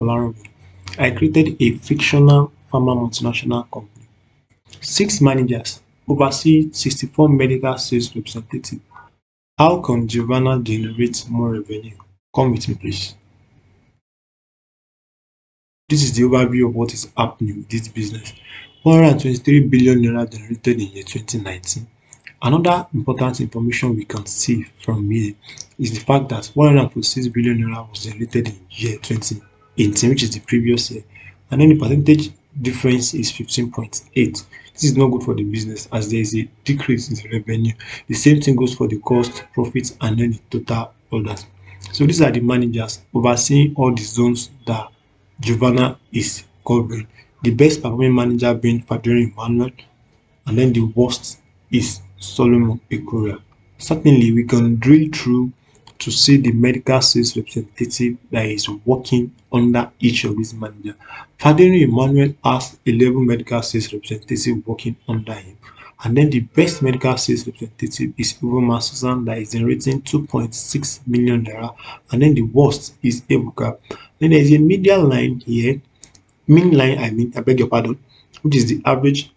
I created a fictional pharma multinational company. 6 managers oversee 64 medical sales representatives. How can Giovanna generate more revenue? Come with me, please. This is the overview of what is happening with this business. 123 billion naira generated in year 2019. Another important information we can see from here is the fact that 146 billion naira was generated in year 2018, which is the previous year, and then the percentage difference is 15.8. This is not good for the business as there is a decrease in the revenue. The same thing goes for the cost, profits, and then the total orders. So these are the managers overseeing all the zones that Giovanna is covering. The best performing manager being Fadiri Emmanuel, and then the worst is Solomon Ekuria. Certainly, we can drill through to see the medical sales representative that is working under each of these managers. Fadiri Emmanuel has 11 medical sales representatives working under him. And then the best medical sales representative is Uvoma Susan that is generating 2.6 million naira. And then the worst is Ebuka. Then there is a median line here, mean line, I beg your pardon, which is the average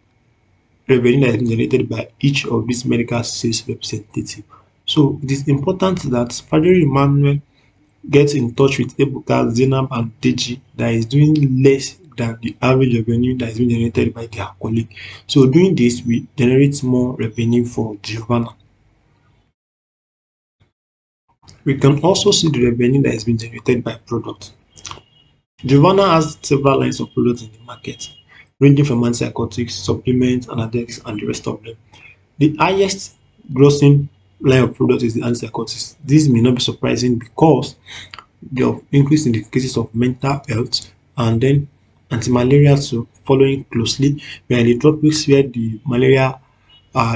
revenue that has been generated by each of these medical sales representatives. So it is important that Fadiri Emmanuel gets in touch with Ebuka, Zainab, and Deji that is doing less than the average revenue that is being generated by their colleague. So doing this, we generate more revenue for Giovanna. We can also see the revenue that is being generated by product. Giovanna has several lines of products in the market, ranging from antipsychotics, supplements, analgesics, and the rest of them. The highest grossing line of products is the antipsychotics. This may not be surprising because the increase in the cases of mental health and then anti-malaria too following closely. We are in the tropics where the malaria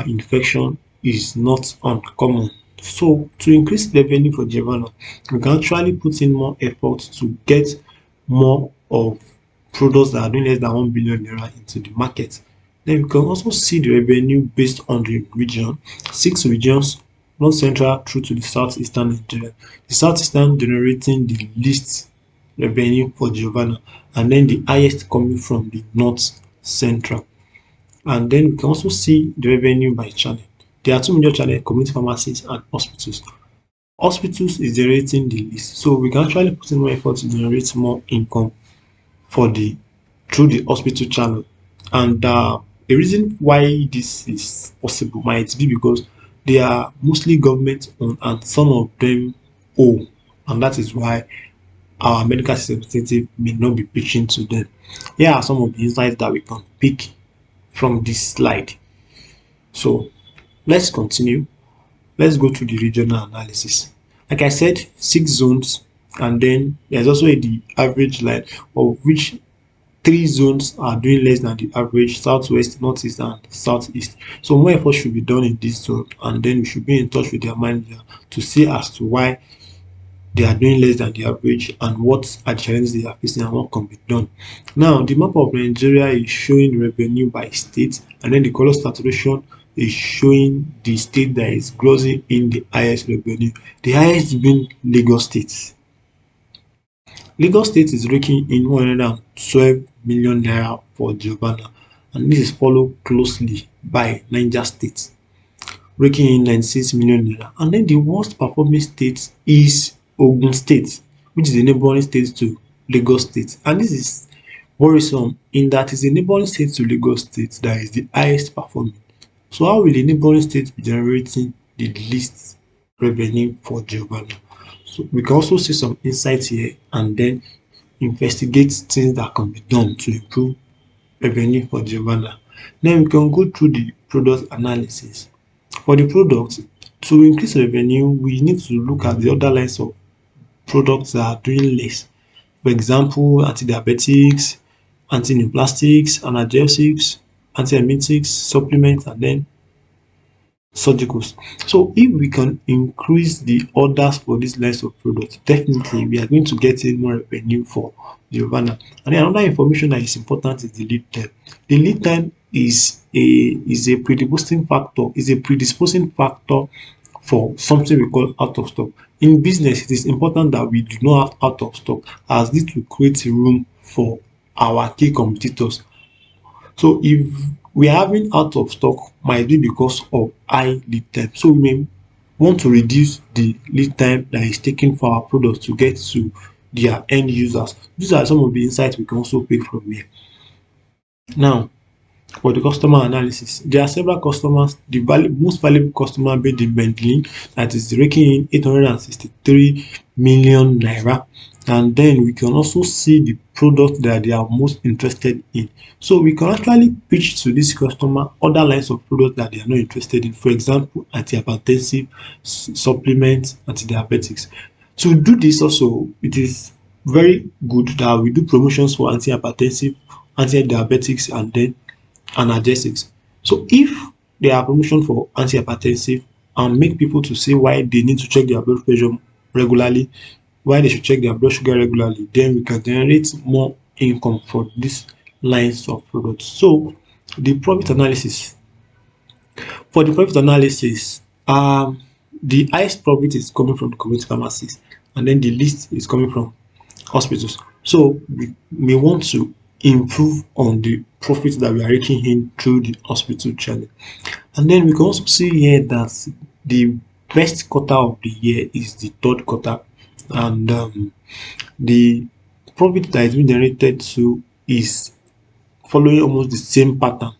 infection is not uncommon. So to increase revenue for Giovanna, we can actually put in more effort to get more of products that are doing less than 1 billion naira into the market. Then we can also see the revenue based on the region. 6 regions, North Central through to the Southeastern Nigeria. The Southeastern generating the least revenue for Giovanna, and then the highest coming from the North Central. And then we can also see the revenue by channel. There are two major channels: community pharmacies and hospitals. Hospitals is generating the least, so we can actually put in more effort to generate more income for the through the hospital channel. And the reason why this is possible might be because they are mostly government owned and some of them owe, and that is why our medical representative may not be preaching to them. Here are some of the insights that we can pick from this slide. So let's continue. Let's go to the regional analysis. Like I said, 6 zones, and then there's also the average line of which 3 zones are doing less than the average: southwest, northeast, and southeast. So more effort should be done in this zone, and then we should be in touch with their manager to see as to why they are doing less than the average and what are the challenges they are facing and what can be done. Now, the map of Nigeria is showing revenue by state, and then the color saturation is showing the state that is grossing in the highest revenue. The highest being Lagos State. Lagos State is raking in 112 million naira for Giovanna, and this is followed closely by Niger State, raking in 96 million naira. And then the worst performing state is Ogun State, which is a neighboring state to Lagos State. And this is worrisome in that it's a neighboring state to Lagos State that is the highest performing. So how will a neighboring state be generating the least revenue for Giovanna? So we can also see some insights here and then investigate things that can be done to improve revenue for Giovanna. Then we can go through the product analysis. For the product, to increase revenue, we need to look at the other lines of products that are doing less. For example, antidiabetics, antineoplastics, analgesics, antiemetics, supplements, and then surgicals. So if we can increase the orders for these lines of products, definitely we are going to get in more revenue for Giovanna. And then another information that is important is the lead time. The lead time is a predisposing factor, for something we call out of stock. In business, it is important that we do not have out of stock, as this will create room for our key competitors. So if we are having out of stock, might be because of high lead time. So we may want to reduce the lead time that is taken for our products to get to their end users. These are some of the insights we can also pick from here. Now, for the customer analysis, there are several customers. The most valuable customer being the Bentley, that is raking in 863 million naira. And then we can also see the product that they are most interested in. So we can actually pitch to this customer other lines of products that they are not interested in. For example, antihypertensive supplements, antidiabetics. To do this also, it is very good that we do promotions for antihypertensive, anti-diabetics, and then analgesics. So if there are promotion for antihypertensive and make people to say why they need to check their blood pressure regularly, why they should check their blood sugar regularly, then we can generate more income for these lines of products. So the profit analysis. For the profit analysis, the highest profit is coming from the community pharmacies, and then the least is coming from hospitals. So we may want to improve on the profits that we are raking in through the hospital channel. And then we can also see here that the best quarter of the year is the third quarter, and the profit that is being generated to is following almost the same pattern,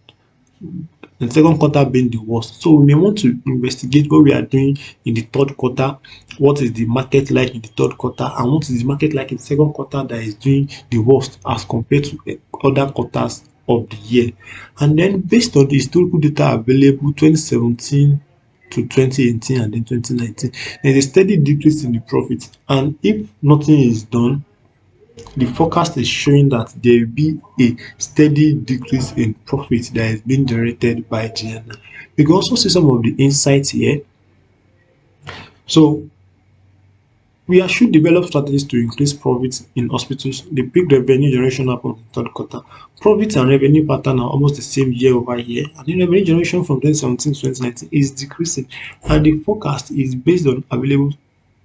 the second quarter being the worst. So we may want to investigate what we are doing in the third quarter, what is the market like in the third quarter, and what is the market like in the second quarter that is doing the worst as compared to other quarters of the year. And then based on the historical data available 2017 to 2018 and then 2019, there is a steady decrease in the profit. And if nothing is done, the forecast is showing that there will be a steady decrease in profit that is being generated by GNR. We can also see some of the insights here. So we should develop strategies to increase profits in hospitals. The peak revenue generation happens in the third quarter. Profits and revenue pattern are almost the same year over year, and the revenue generation from 2017 to 2019 is decreasing. And the forecast is based on available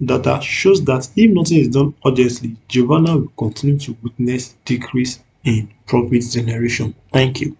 data shows that if nothing is done urgently, Giovanna will continue to witness decrease in profit generation. Thank you.